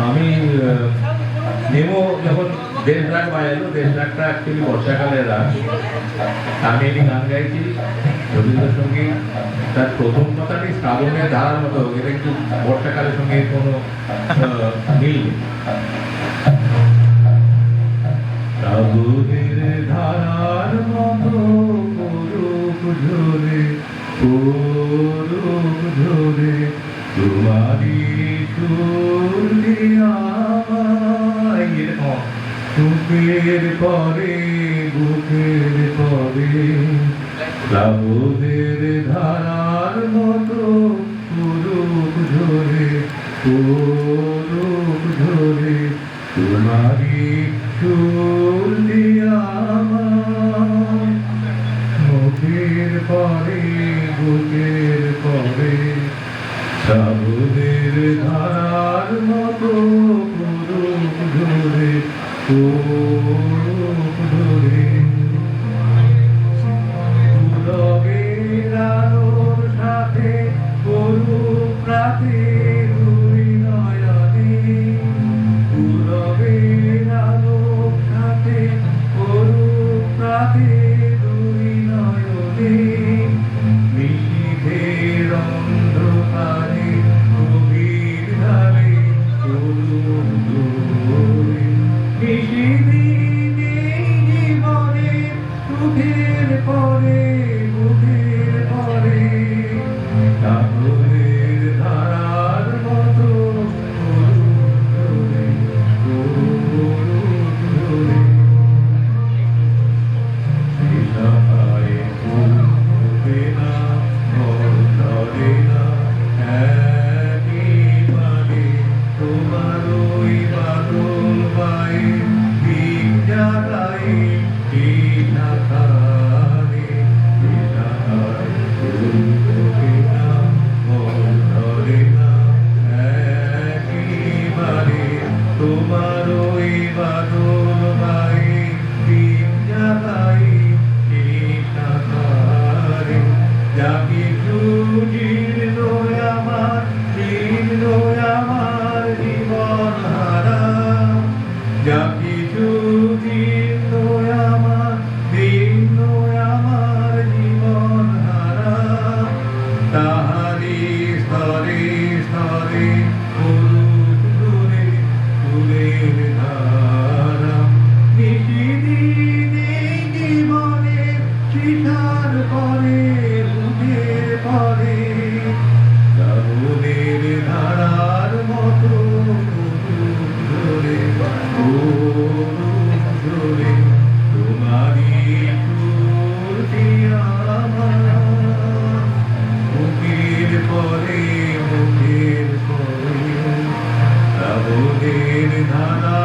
আমি নেমো যখন দেশ রাগ বাজালো, দেশ রাগটা অ্যাকচুয়ালি বর্ষাকালের রাগ। আমি একটি গান গাইছি রবীন্দ্রসঙ্গীত, তার প্রথম কথাটি শ্রাবণের ধারার মতো, এটা একটু বর্ষাকালের সঙ্গে কোনো মিল নেই। শ্রাবণের ধারার মতো করুক ঝরে, করুক ঝরে তোমারি বুকের পরে, বুকের পরে শ্রাবণের ধারার মতো করুক ঝরে, করুক ঝরে তোমারি চুলি আমার। বুকের পরে, বুকের পরে শ্রাবণের ধারার মতো করুক ঝরে, করুক ঝরে পুলকের আলোর সাথে করুক রাতে দুই নয়নে, পুলকের আলোর সাথে করুক রাতে দুই নয়নে। নিশীথের অন্ধকারে গভীর ধারে করুক জোরে, নিশিদিনে জীবনে সুখের পরে, বুকের পরে শ্রাবণের ধারার মতো করুক ঝরে, করুক ঝরে। দিশাহায় ফুল ফোটে না, ঘর ধরে না একেবারে, তোমার ওই বাদল বায়ে দিক জাগায় ঠিক আকারে। দিশাহায় ফুল ফোটে না, ঘর ধরে না একেবারে, তোমার ওই বাদল বায়ে দিক জাগায় ঠিক আকারে। যা কিছু জীর্ণ আমার, জীর্ণ আমার জীবন হারা, যা কিছু জীর্ণ আমার, জীর্ণ আমার জীবন হারা, তাহারি স্তরে স্তরে করুক ঝরে ফুলের ধারা। নিশিদিনে জীবনে তৃষার পরে, বুকের পরে শ্রাবণের ধারার মতো করুক ঝরে, করুক ঝরে তোমারি চুলটি আমার। বুকের পরে, বুকের পরে শ্রাবণের ধারা